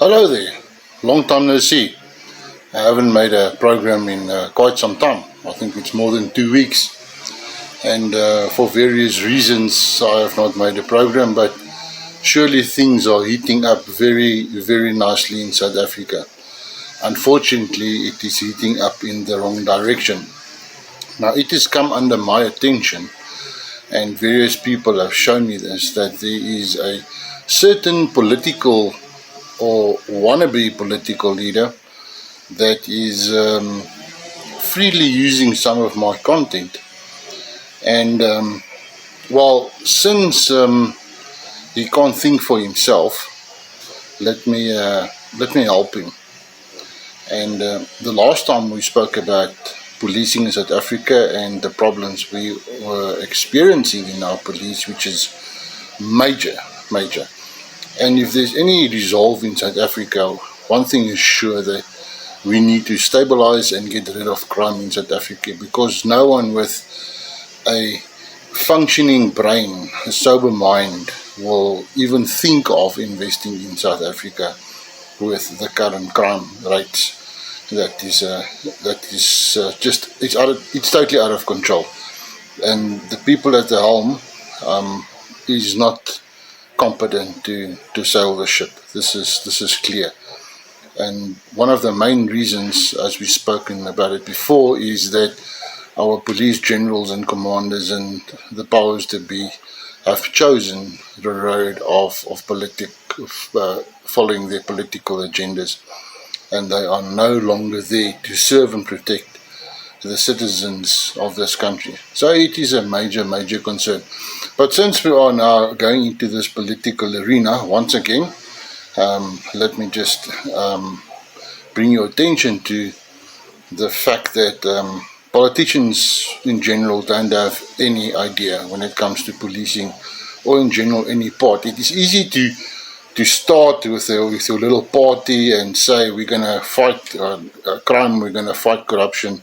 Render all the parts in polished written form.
Hello there, long time no see. I haven't made a program in quite some time. I think it's more than 2 weeks, and for various reasons I have not made a program, but surely things are heating up very, very nicely in South Africa. Unfortunately, it is heating up in the wrong direction. Now, it has come under my attention, and various people have shown me this, that there is a certain political or wannabe political leader that is freely using some of my content. And since he can't think for himself, let me help him. And the last time we spoke about policing in South Africa and the problems we were experiencing in our police, which is major. And if there's any resolve in South Africa, one thing is sure, that we need to stabilize and get rid of crime in South Africa, because no one with a functioning brain, a sober mind, will even think of investing in South Africa with the current crime rates. It's totally out of control, and the people at the helm is not competent to sail the ship. This is clear. And one of the main reasons, as we've spoken about it before, is that our police generals and commanders and the powers that be have chosen the road of following their political agendas, and they are no longer there to serve and protect the citizens of this country. So it is a major concern. But since we are now going into this political arena once again, let me just bring your attention to the fact that politicians in general don't have any idea when it comes to policing, or in general any part. It is easy to start with your little party and say we're going to fight crime, we're going to fight corruption.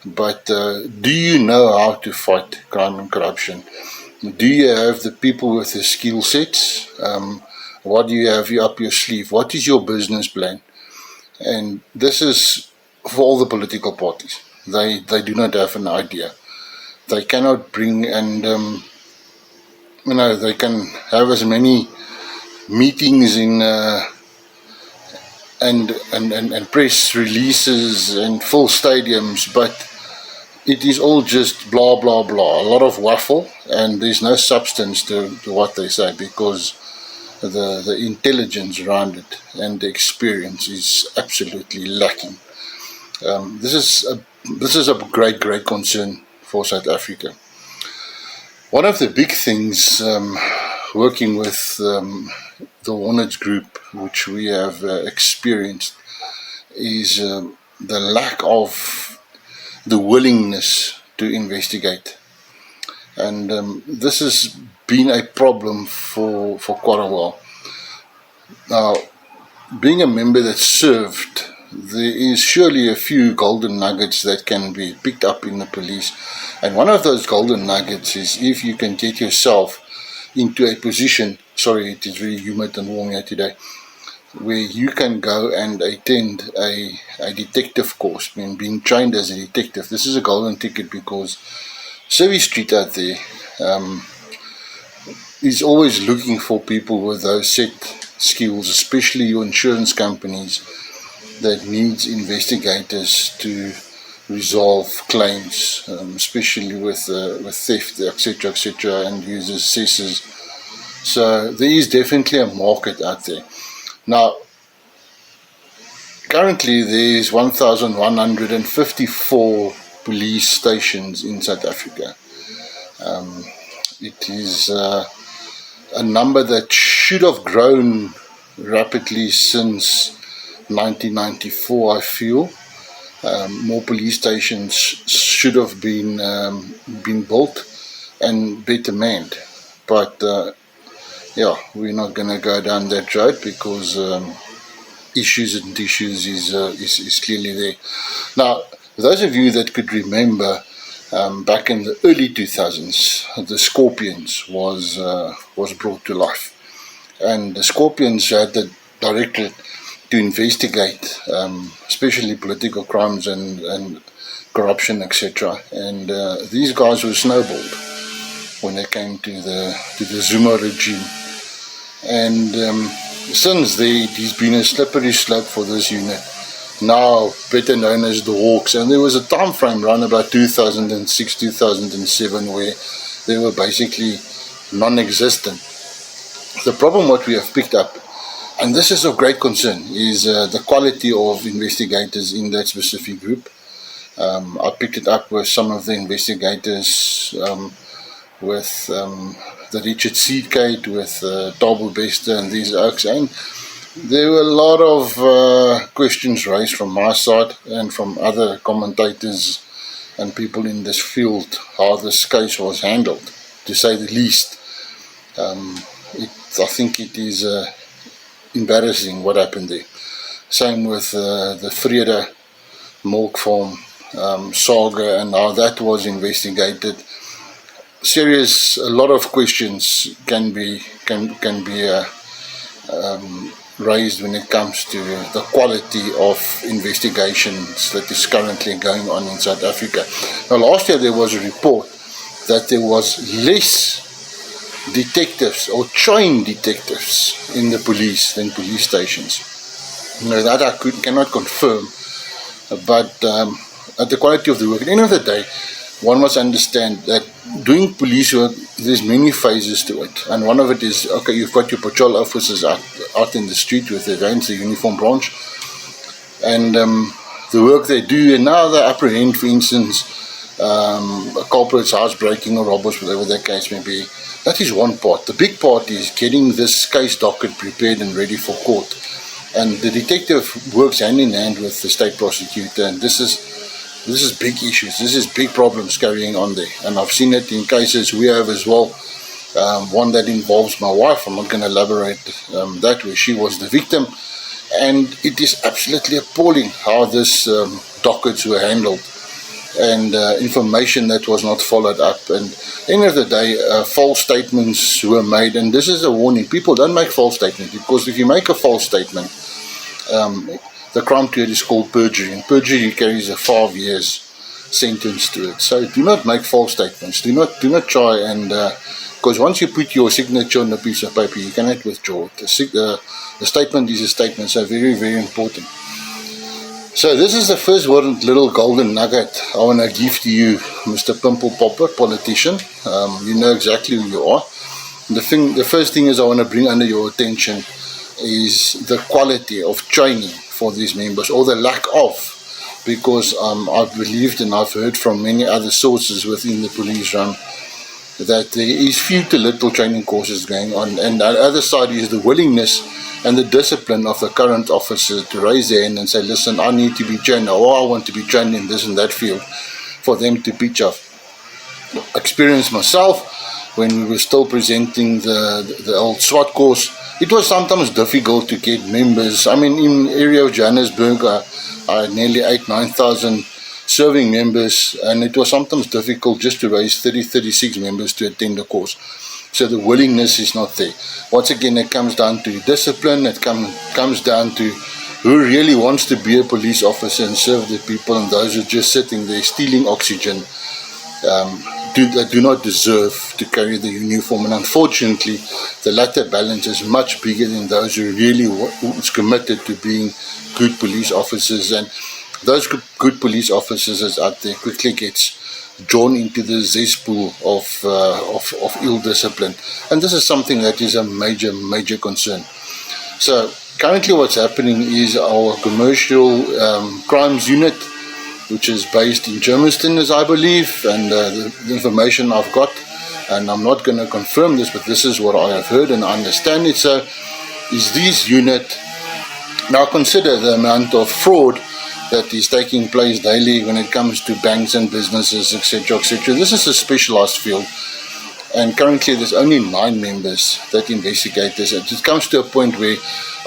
But do you know how to fight crime and corruption? Do you have the people with the skill sets? What do you have up your sleeve? What is your business plan? And this is for all the political parties. They do not have an idea. They cannot bring, and they can have as many meetings in and press releases and full stadiums, but it is all just blah blah blah, a lot of waffle, and there's no substance to what they say, because the intelligence around it and the experience is absolutely lacking. This is a great concern for South Africa. One of the big things working with the Hornets group, which we have experienced, is the lack of the willingness to investigate. And this has been a problem for quite a while. Now, being a member that served, there is surely a few golden nuggets that can be picked up in the police. And one of those golden nuggets is if you can get yourself into a position, sorry, it is very humid and warm here today, where you can go and attend a detective course, being trained as a detective. This is a golden ticket, because Service Street out there is always looking for people with those set skills, especially your insurance companies that needs investigators to resolve claims, especially with theft, etc., and users cesses. So there is definitely a market out there. Now, currently there is 1,154 police stations in South Africa. It is a number that should have grown rapidly since 1994, I feel. More police stations should have been built and better manned. But we're not going to go down that road, because issues is clearly there. Now, those of you that could remember, back in the early 2000s, the Scorpions was brought to life, and the Scorpions had the directorate to investigate, especially political crimes and corruption, etc. And these guys were snowballed when they came to the Zuma regime. And since then, it has been a slippery slope for this unit, now better known as the Hawks. And there was a time frame around about 2006, 2007 where they were basically non-existent. The problem what we have picked up, and this is of great concern, is the quality of investigators in that specific group. I picked it up with some of the investigators, with the Richard Seedgate, with Tabo Bester and these oaks, and there were a lot of questions raised from my side and from other commentators and people in this field, how this case was handled, to say the least. I think it is embarrassing what happened there. Same with the Vrede milk farm saga and how that was investigated. A lot of questions can be raised when it comes to the quality of investigations that is currently going on in South Africa. Now, last year there was a report that there was less detectives or trained detectives in the police than police stations. Now, that I cannot confirm, but at the quality of the work, at the end of the day, one must understand that doing police work, there's many phases to it. And one of it is, okay, you've got your patrol officers out in the street with their vans, the uniform branch, and the work they do, and now they apprehend, for instance, culprits, housebreaking or robbers, whatever the case may be. That is one part. The big part is getting this case docket prepared and ready for court. And the detective works hand in hand with the state prosecutor, and this is big issues. This is big problems carrying on there. And I've seen it in cases we have as well. One that involves my wife. I'm not going to elaborate that, where she was the victim. And it is absolutely appalling how this dockets were handled, and information that was not followed up. And at the end of the day, false statements were made. And this is a warning. People don't make false statements, because if you make a false statement, the crime to it is called perjury, and perjury carries a 5 years sentence to it. So do not make false statements. Do not try, and because once you put your signature on a piece of paper, you cannot withdraw it. The statement is a statement, so very, very important. So this is the first little golden nugget I want to give to you, Mr. Pimple Popper, politician. You know exactly who you are. The first thing is I want to bring under your attention is the quality of training for these members, or the lack of, because I've believed and I've heard from many other sources within the police realm that there is few to little training courses going on, and the other side is the willingness and the discipline of the current officers to raise their hand and say, listen, I need to be trained, or I want to be trained in this and that field, for them to pitch up. Experienced myself when we were still presenting the old SWAT course. It was sometimes difficult to get members. I mean, in the area of Johannesburg, I had nearly 9,000 serving members, and it was sometimes difficult just to raise 36 members to attend the course. So the willingness is not there. Once again, it comes down to discipline. It comes down to who really wants to be a police officer and serve the people, and those who are just sitting there stealing oxygen, do not deserve to carry the uniform. And unfortunately, the latter balance is much bigger than those who really is committed to being good police officers. And those good police officers out there quickly gets drawn into the cesspool of ill discipline. And this is something that is a major concern. So currently what's happening is our commercial crimes unit, which is based in Germiston, as I believe, and the information I've got, and I'm not going to confirm this, but this is what I have heard and I understand it. So is this unit, now consider the amount of fraud that is taking place daily when it comes to banks and businesses, etc., etc. This is a specialized field, and currently there's only 9 members that investigate this. It comes to a point where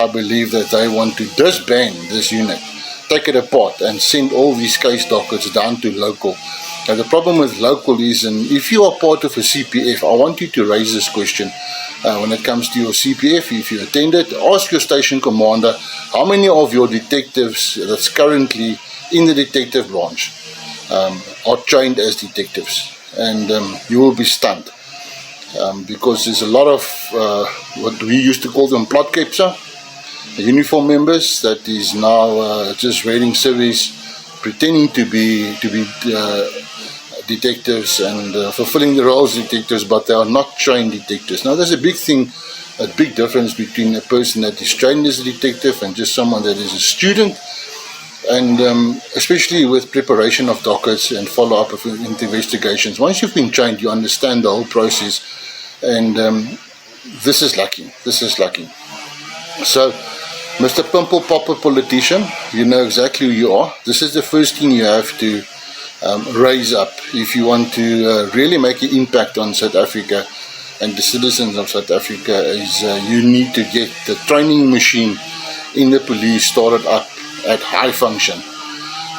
I believe that they want to disband this unit, take it apart, and send all these case dockets down to local Now, the problem with local is, and if you are part of a CPF, I want you to raise this question when it comes to your CPF. If you attended, ask your station commander how many of your detectives that's currently in the detective branch are trained as detectives, and you will be stunned because there's a lot of what we used to call them plot capture, uniform members that is now just raiding service, pretending to be detectives and fulfilling the roles of detectives, but they are not trained detectives. Now, there's a big difference between a person that is trained as a detective and just someone that is a student. And especially with preparation of dockets and follow-up of investigations, once you've been trained, you understand the whole process, and this is lacking. So, Mr. Pimple Popper politician, you know exactly who you are. This is the first thing you have to raise up if you want to really make an impact on South Africa and the citizens of South Africa. Is you need to get the training machine in the police started up at high function.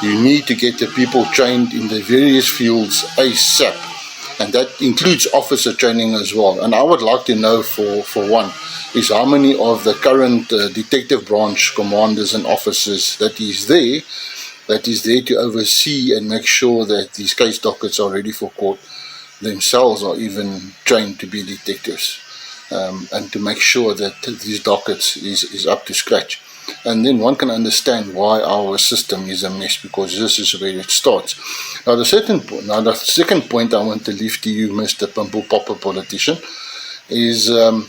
You need to get the people trained in the various fields ASAP, and that includes officer training as well. And I would like to know for one is how many of the current detective branch commanders and officers that is there to oversee and make sure that these case dockets are ready for court themselves are even trained to be detectives, and to make sure that these dockets is up to scratch. And then one can understand why our system is a mess, because this is where it starts. Now, the second point I want to leave to you, Mr. Pimple Popper politician, is a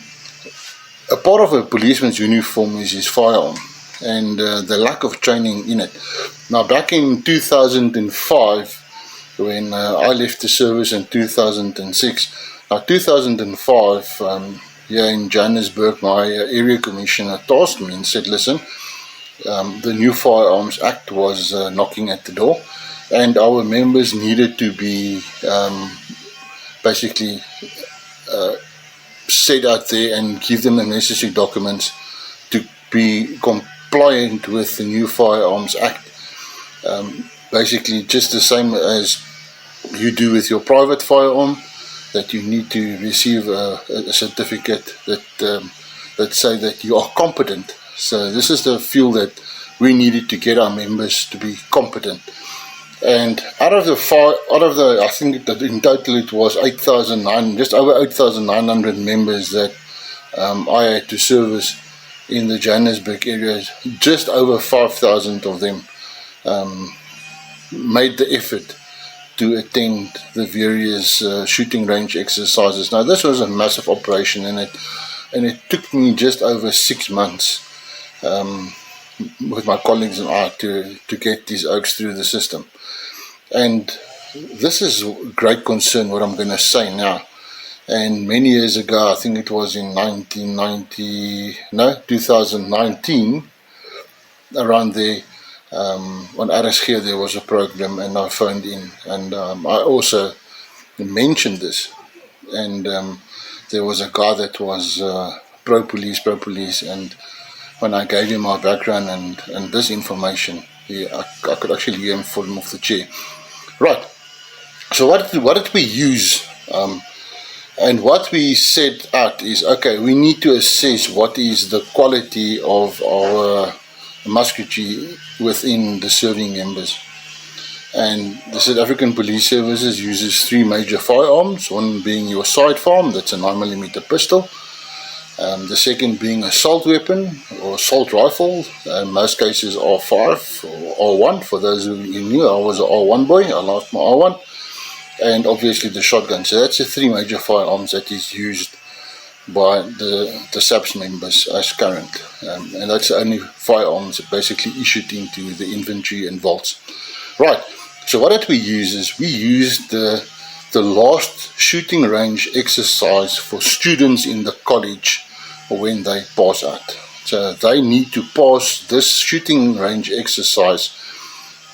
part of a policeman's uniform is his firearm, and the lack of training in it. Now, back in 2005, when I left the service in 2006, now 2005, here in Johannesburg, my area commissioner tasked me and said, listen, the new Firearms Act was knocking at the door, and our members needed to be basically set out there and give them the necessary documents to be compliant with the new Firearms Act. Basically, just the same as you do with your private firearm, that you need to receive a certificate that say that you are competent. So this is the field that we needed to get our members to be competent. And out of the I think that in total it was just over 8,900 members that I had to service in the Johannesburg area. Just over 5,000 of them made the effort to attend the various shooting range exercises. Now, this was a massive operation, and it took me just over 6 months with my colleagues and I to get these oaks through the system. And this is great concern, what I'm going to say now. And many years ago, I think it was in 2019, around there, on RSA there was a program, and I phoned in, and I also mentioned this, and there was a guy that was pro-police, and when I gave him my background and this information, I could actually hear him falling off the chair. Right, so what did we use? And what we set out is, okay, we need to assess what is the quality of our musketry within the serving members. And the South African Police Services uses 3 major firearms, one being your side farm, that's a 9mm pistol. The second being assault weapon or assault rifle, in most cases R5 or R1. For those who knew, I was an R1 boy, I lost my R1. And obviously the shotgun. So that's the 3 major firearms that is used by the SAPS members as current. And that's the only firearms that basically issued into the inventory and vaults. Right, so what did we use is we used the last shooting range exercise for students in the college when they pass out. So they need to pass this shooting range exercise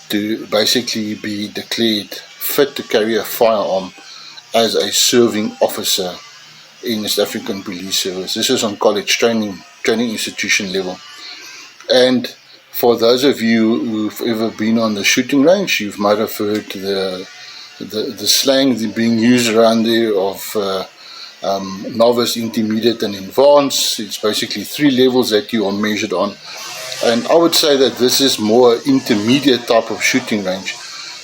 to basically be declared fit to carry a firearm as a serving officer in the South African Police Service. This is on college training institution level. And for those of you who've ever been on the shooting range, you might have heard the the slang being used around there of novice, intermediate and advanced. It's basically 3 levels that you are measured on. And I would say that this is more intermediate type of shooting range,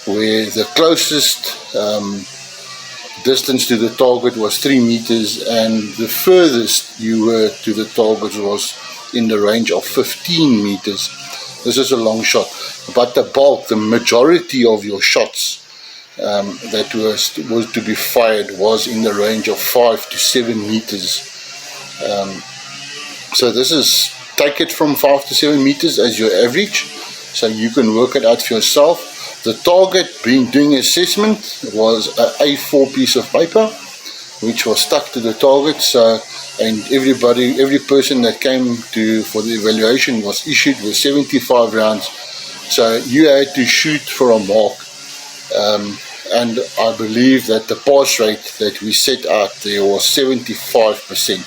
where the closest distance to the target was 3 meters, and the furthest you were to the target was in the range of 15 meters. This is a long shot, but the majority of your shots that was to be fired was in the range of 5 to 7 meters. So this is, take it from 5 to 7 meters as your average, so you can work it out for yourself. The target doing assessment was an A4 piece of paper, which was stuck to the target. So, and every person that came for the evaluation was issued with 75 rounds. So you had to shoot for a mark. And I believe that the pass rate that we set out there was 75%.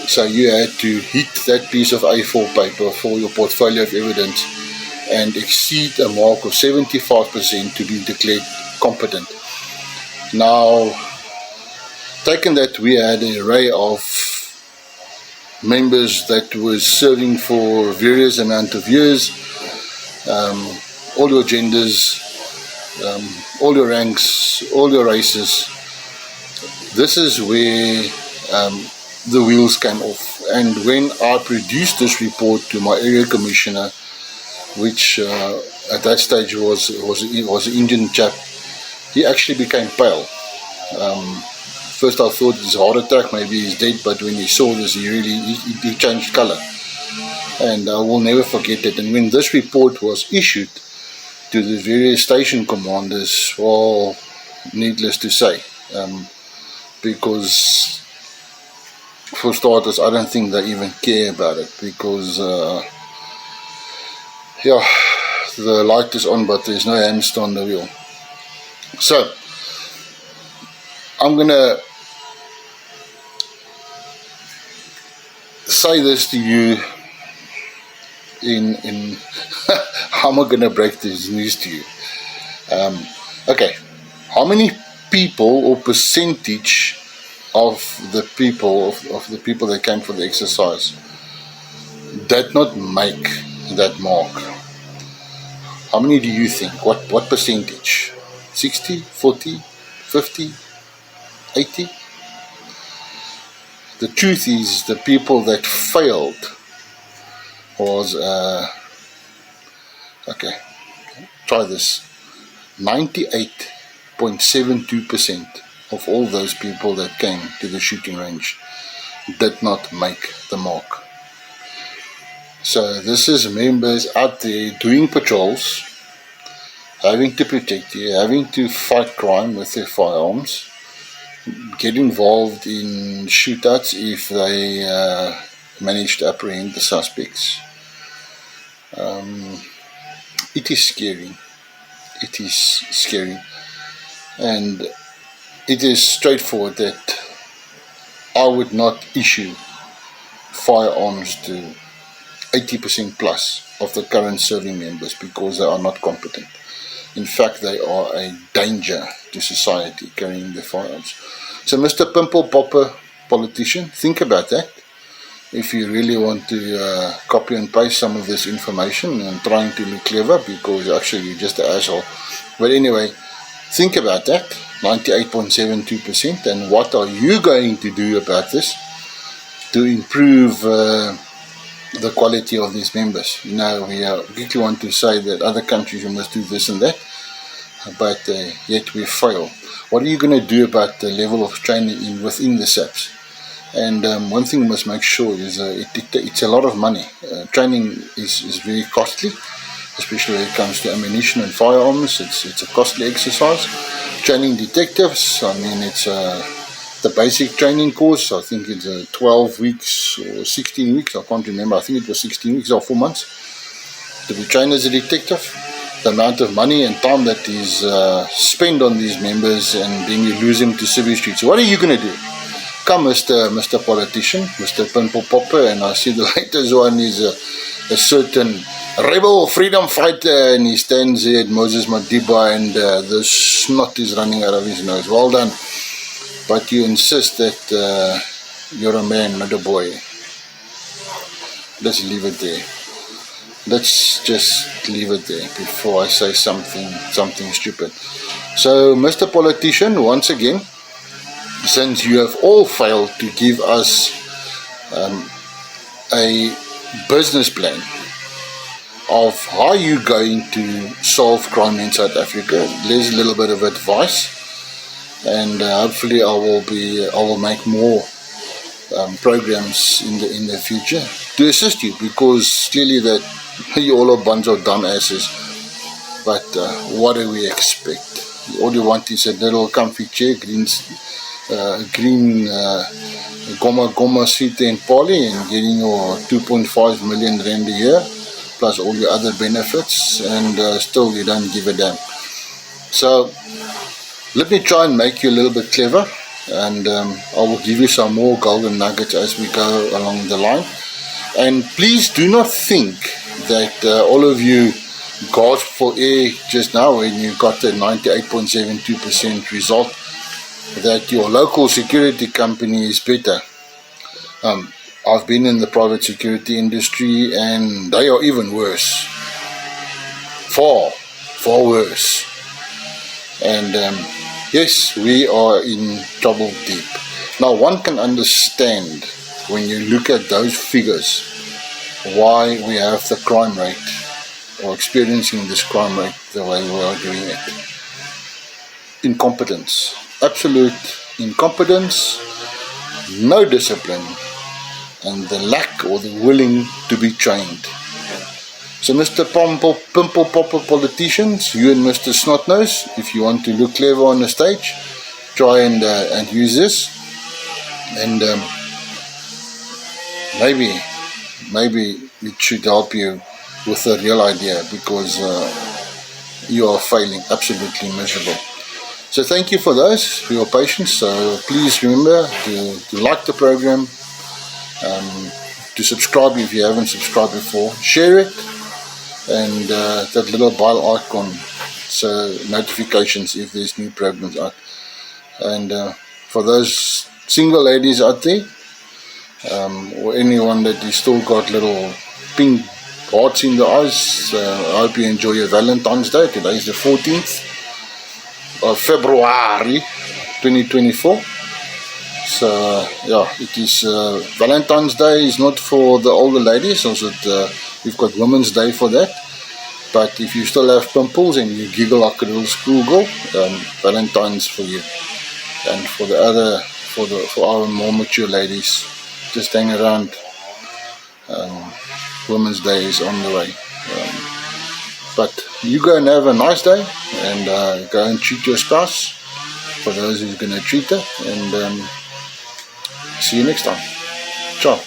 So you had to hit that piece of A4 paper for your portfolio of evidence and exceed a mark of 75% to be declared competent. Now, taken that we had an array of members that was serving for various amount of years, all your genders, all your ranks, all your races, this is where the wheels came off. And when I produced this report to my area commissioner, which at that stage was an Indian chap, he actually became pale. First I thought it's a heart attack, maybe he's dead, but when he saw this, he changed color. And I will never forget it. And when this report was issued to the various station commanders, well, needless to say, because for starters, I don't think they even care about it, because yeah, the light is on, but there's no hamster on the wheel. So I'm gonna say this to you in how am I gonna break this news to you? Okay, how many people or percentage of the people that came for the exercise did not make that mark? How many do you think? What percentage? 60, 40, 50, 80? The truth is, the people that failed was okay, try this, 98.72% of all those people that came to the shooting range did not make the mark. So this is members out there doing patrols, having to protect you, having to fight crime with their firearms, get involved in shootouts if they manage to apprehend the suspects. It is scary. It is scary. And it is straightforward that I would not issue firearms to 80% plus of the current serving members because they are not competent. In fact, they are a danger to society carrying the firearms. So Mr. Pimple Popper politician, think about that. If you really want to copy and paste some of this information and trying to look clever, because actually you're just an asshole. But anyway, think about that, 98.72%, and what are you going to do about this to improve the quality of these members? You know, we quickly want to say that other countries must do this and that, but yet we fail. What are you going to do about the level of training within the SAPs? And one thing we must make sure is it's a lot of money. Training is very costly, especially when it comes to ammunition and firearms. It's a costly exercise. Training detectives, I mean, it's the basic training course. I think it's 12 weeks or 16 weeks. I can't remember. I think it was 16 weeks or 4 months to be trained as a detective. The amount of money and time that is spent on these members, and then you lose them to civil streets. So what are you going to do? Come, Mr. Politician, Mr. Pimple Popper, and I see the latest one is a certain rebel freedom fighter, and he stands there at Moses Madiba, and the snot is running out of his nose. Well done. But you insist that you're a man, not a boy. Let's leave it there. Let's just leave it there before I say something stupid. So, Mr. Politician, once again, since you have all failed to give us a business plan of how you're going to solve crime in South Africa, there's a little bit of advice, and hopefully I will make more programs in the future to assist you, because clearly that you all are a bunch of dumb asses. But what do we expect? All you want is a little comfy chair, green goma seat and poly, and getting your 2.5 million rand a year plus all your other benefits, and still you don't give a damn. So let me try and make you a little bit clever, and I will give you some more golden nuggets as we go along the line. And please do not think that all of you gasped for air just now when you got the 98.72% result, that your local security company is better. I've been in the private security industry, and they are even worse. Far worse. And yes, we are in trouble deep. Now, one can understand when you look at those figures why we have the crime rate, or experiencing this crime rate the way we are doing it. Incompetence. Absolute incompetence, no discipline, and the lack or the willing to be trained. So Mr. Pimple Popper politicians, you and Mr. Snotnose, if you want to look clever on the stage, try and use this, and maybe it should help you with the real idea, because you are failing absolutely miserable. So thank you for your patience. So please remember to like the program, to subscribe if you haven't subscribed before, share it, and that little bell icon, so notifications if there's new programs out. And for those single ladies out there, or anyone that is still got little pink hearts in the eyes, I hope you enjoy your Valentine's Day. Today is the 14th of February 2024. So yeah, it is Valentine's Day is not for the older ladies, also we've got Women's Day for that. But if you still have pimples and you giggle like a little schoolgirl, Valentine's for you. And for our more mature ladies, just hang around. Women's Day is on the way. But you go and have a nice day, and go and treat your spouse, for those who's going to treat her, and see you next time. Ciao.